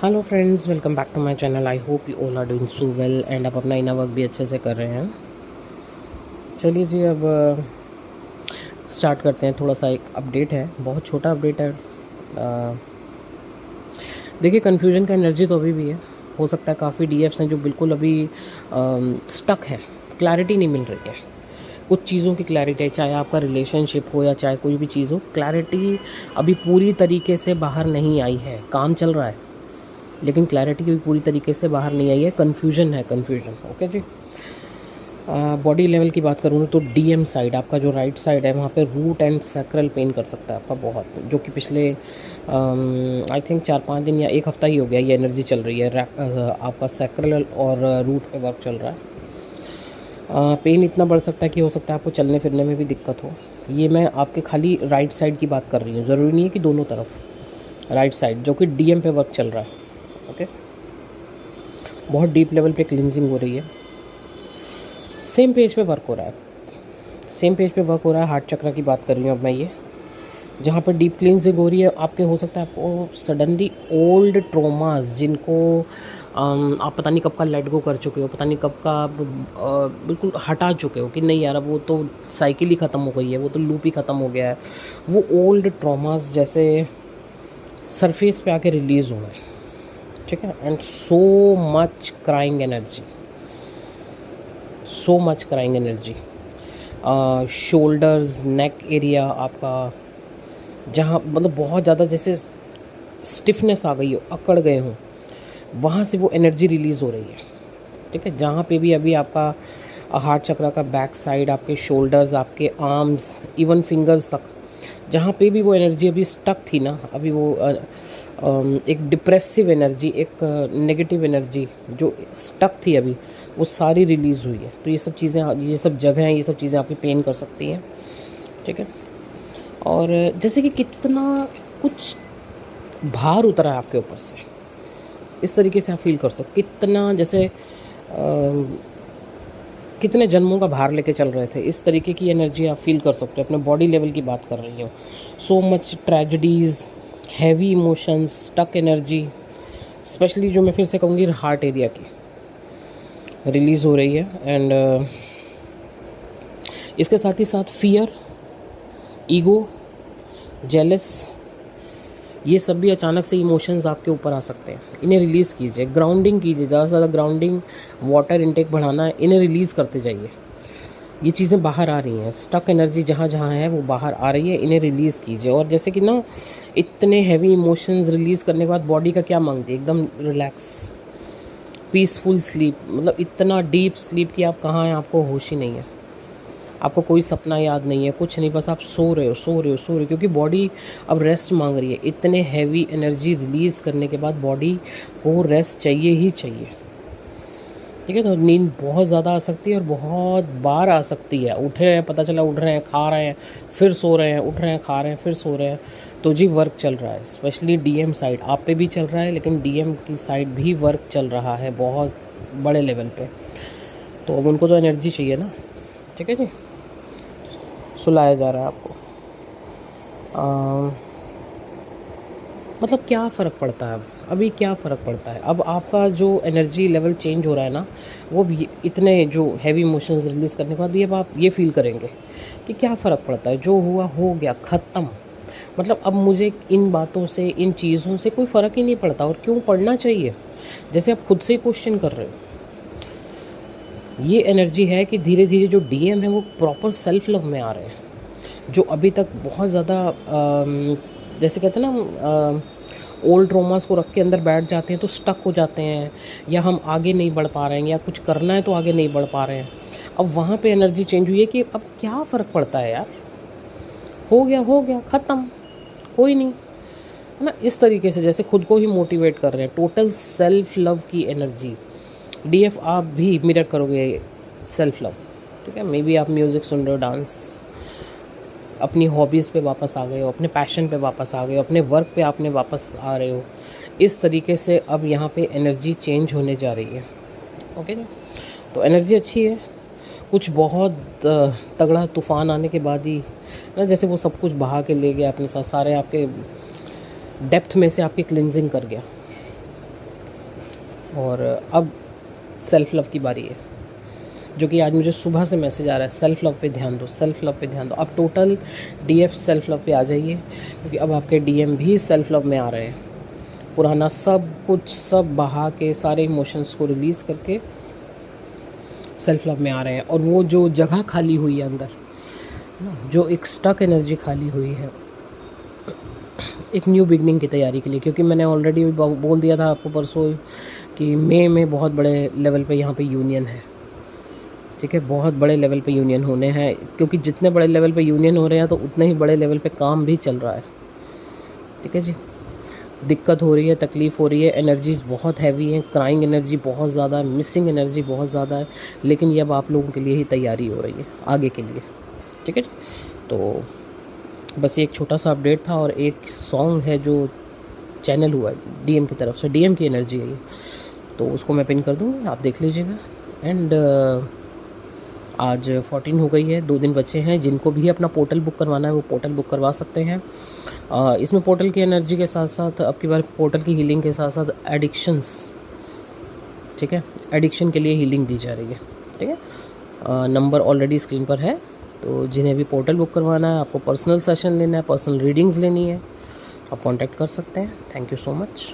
Hello friends, welcome back to my channel. I hope you all are doing so well and आप अपना inner work भी अच्छे से कर रहे हैं। चलिए जी, अब स्टार्ट करते हैं। थोड़ा सा एक अपडेट है, बहुत छोटा अपडेट है। देखिए, कन्फ्यूजन का एनर्जी तो अभी भी है। हो सकता है काफ़ी डीएफ्स हैं जो बिल्कुल अभी स्टक हैं, क्लैरिटी नहीं मिल रही है। कुछ चीज़ों की क्लैरिटी है, चाहे आपका रिलेशनशिप हो या चाहे कोई भी चीज़ हो, क्लैरिटी अभी पूरी तरीके से बाहर नहीं आई है। काम चल रहा है लेकिन क्लैरिटी भी पूरी तरीके से बाहर नहीं आई है। कन्फ्यूजन है, कन्फ्यूजन। ओके जी। बॉडी लेवल की बात करूँ तो डीएम साइड, आपका जो राइट साइड है, वहाँ पे रूट एंड सैक्रल पेन कर सकता है आपका बहुत, जो कि पिछले आई थिंक 4-5 दिन या एक हफ़्ता ही हो गया ये एनर्जी चल रही है। आपका सैक्रल और रूट पे वर्क चल रहा है। पेन इतना बढ़ सकता है कि हो सकता है आपको चलने फिरने में भी दिक्कत हो। ये मैं आपके खाली राइट साइड की बात कर रही हूँ, ज़रूरी नहीं है कि दोनों तरफ। राइट साइड जो कि डीएम पे वर्क चल रहा है। ओके, बहुत डीप लेवल पे क्लिनजिंग हो रही है। सेम पेज पे वर्क हो रहा है, सेम पेज पे वर्क हो रहा है। हार्ट चक्र की बात कर रही हूँ अब मैं, ये जहाँ पर डीप क्लिनजिंग हो रही है। आपके हो सकता है आपको सडनली ओल्ड ट्रोमास, जिनको आप पता नहीं कब का लेट गो कर चुके हो, पता नहीं कब का आप बिल्कुल हटा चुके हो कि नहीं यार अब वो तो साइकिल ही ख़त्म हो गई है, वो तो लूप ही ख़त्म हो गया है। वो ओल्ड ट्रोमास जैसे सरफेस पे आके रिलीज़ हुए हैं, ठीक है। And so much crying energy, so much crying energy. Shoulders, neck area आपका, जहाँ मतलब बहुत ज़्यादा जैसे स्टिफनेस आ गई हो, अकड़ गए हों, वहाँ से वो एनर्जी रिलीज़ हो रही है, ठीक है। जहाँ पे भी अभी आपका हार्ट चक्र का बैक साइड, आपके शोल्डर्स, आपके आर्म्स, इवन फिंगर्स तक, जहाँ पे भी वो एनर्जी अभी स्टक थी ना, अभी वो एक डिप्रेसिव एनर्जी, एक नेगेटिव एनर्जी जो स्टक थी अभी, वो सारी रिलीज़ हुई है। तो ये सब चीज़ें, ये सब जगह हैं, ये सब चीज़ें आपकी पेन कर सकती हैं, ठीक है। और जैसे कि कितना कुछ भार उतरा है आपके ऊपर से, इस तरीके से आप फील कर सकते, कितना जैसे कितने जन्मों का भार लेके चल रहे थे, इस तरीके की एनर्जी आप फील कर सकते हो। अपने बॉडी लेवल की बात कर रही हूँ। So much tragedies, heavy emotions, stuck energy, specially जो मैं फिर से कहूँगी हार्ट एरिया की रिलीज़ हो रही है। एंड इसके साथ ही साथ फियर, ईगो, जेलस, ये सब भी अचानक से इमोशंस आपके ऊपर आ सकते हैं। इन्हें रिलीज़ कीजिए, ग्राउंडिंग कीजिए, ज़्यादा से ज़्यादा ग्राउंडिंग, वाटर इनटेक बढ़ाना है, इन्हें रिलीज़ करते जाइए। ये चीज़ें बाहर आ रही हैं, स्टक एनर्जी जहाँ जहाँ है वो बाहर आ रही है, इन्हें रिलीज़ कीजिए। और जैसे कि ना, इतने हैवी इमोशंस रिलीज़ करने के बाद बॉडी का क्या मांगती है? एकदम रिलैक्स, पीसफुल स्लीप, मतलब इतना डीप स्लीप कि आप कहाँ हैं आपको होश ही नहीं है, आपको कोई सपना याद नहीं है, कुछ नहीं, बस आप सो रहे हो, सो रहे हो, सो रहे हो, क्योंकि बॉडी अब रेस्ट मांग रही है। इतने हैवी एनर्जी रिलीज़ करने के बाद बॉडी को रेस्ट चाहिए ही चाहिए, ठीक है। तो नींद बहुत ज़्यादा आ सकती है और बहुत बार आ सकती है। उठ रहे हैं, पता चला उठ रहे हैं, खा रहे हैं, फिर सो रहे हैं, उठ रहे हैं, खा रहे हैं, फिर सो रहे हैं। तो जी वर्क चल रहा है, स्पेशली डीएम साइड आप पे भी चल रहा है, लेकिन डीएम की साइड भी वर्क चल रहा है बहुत बड़े लेवल पे। तो अब उनको तो एनर्जी चाहिए ना, ठीक है जी। सुलाया जा रहा है आपको। मतलब क्या फ़र्क पड़ता है अब, अभी क्या फ़र्क पड़ता है? अब आपका जो एनर्जी लेवल चेंज हो रहा है ना, वो भी इतने जो हैवी इमोशंस रिलीज़ करने के बाद ये अब आप ये फ़ील करेंगे कि क्या फ़र्क पड़ता है, जो हुआ हो गया, ख़त्म। मतलब अब मुझे इन बातों से, इन चीज़ों से कोई फ़र्क ही नहीं पड़ता, और क्यों पड़ना चाहिए? जैसे आप खुद से ही क्वेश्चन कर रहे हो। ये एनर्जी है कि धीरे धीरे जो डीएम है वो प्रॉपर सेल्फ लव में आ रहे हैं। जो अभी तक बहुत ज़्यादा जैसे कहते हैं ना, ओल्ड ट्रोमास को रख के अंदर बैठ जाते हैं तो स्टक हो जाते हैं, या हम आगे नहीं बढ़ पा रहे हैं, या कुछ करना है तो आगे नहीं बढ़ पा रहे हैं। अब वहाँ पे एनर्जी चेंज हुई है कि अब क्या फ़र्क पड़ता है यार, हो गया ख़त्म, कोई नहीं, है ना। इस तरीके से जैसे खुद को ही मोटिवेट कर रहे हैं, टोटल सेल्फ लव की एनर्जी। डीएफ आप भी मिरर करोगे सेल्फ लव, ठीक है। मे बी आप म्यूज़िक सुन रहे हो, डांस, अपनी हॉबीज़ पे वापस आ गए हो, अपने पैशन पे वापस आ गए हो, अपने वर्क पे आपने वापस आ रहे हो। इस तरीके से अब यहाँ पे एनर्जी चेंज होने जा रही है, ओके ना। तो एनर्जी अच्छी है। कुछ बहुत तगड़ा तूफ़ान आने के बाद ही ना, जैसे वो सब कुछ बहा के ले गया अपने साथ, सारे आपके डेप्थ में से आपकी क्लिनजिंग कर गया, और अब सेल्फ़ लव की बारी है, जो कि आज मुझे सुबह से मैसेज आ रहा है, सेल्फ़ लव पे ध्यान दो, सेल्फ़ लव पे ध्यान दो। अब टोटल डीएफ सेल्फ़ लव पे आ जाइए, क्योंकि अब आपके डीएम भी सेल्फ़ लव में आ रहे हैं। पुराना सब कुछ सब बहा के, सारे इमोशंस को रिलीज़ करके सेल्फ़ लव में आ रहे हैं। और वो जो जगह खाली हुई है अंदर ना, जो एक स्टक एनर्जी खाली हुई है, एक न्यू बिगनिंग की तैयारी के लिए, क्योंकि मैंने ऑलरेडी बोल दिया था आपको परसों कि मई में बहुत बड़े लेवल पे यहाँ पे यूनियन है। ठीक है, बहुत बड़े लेवल पे यूनियन होने हैं, क्योंकि जितने बड़े लेवल पे यूनियन हो रहे हैं तो उतने ही बड़े लेवल पे काम भी चल रहा है। ठीक है जी, दिक्कत हो रही है, तकलीफ़ हो रही है, एनर्जीज़ बहुत हैवी हैं, क्राइंग एनर्जी बहुत ज़्यादा है, मिसिंग एनर्जी बहुत ज़्यादा है, लेकिन ये अब आप लोगों के लिए ही तैयारी हो रही है आगे के लिए। ठीक है, तो बस ये एक छोटा सा अपडेट था। और एक सॉन्ग है जो चैनल हुआ है डीएम की तरफ से, डीएम की एनर्जी है ये, तो उसको मैं पिन कर दूँगा, आप देख लीजिएगा। एंड आज 14 हो गई है, 2 दिन बचे हैं। जिनको भी अपना पोर्टल बुक करवाना है वो पोर्टल बुक करवा सकते हैं। इसमें पोर्टल की एनर्जी के साथ साथ अब की बार पोर्टल की हीलिंग के साथ साथ एडिक्शंस, ठीक है, एडिक्शन के लिए हीलिंग दी जा रही है। ठीक है, नंबर ऑलरेडी स्क्रीन पर है, तो जिन्हें भी पोर्टल बुक करवाना है, आपको पर्सनल सेशन लेना है, पर्सनल रीडिंग्स लेनी है, आप कांटेक्ट कर सकते हैं। Thank you so much.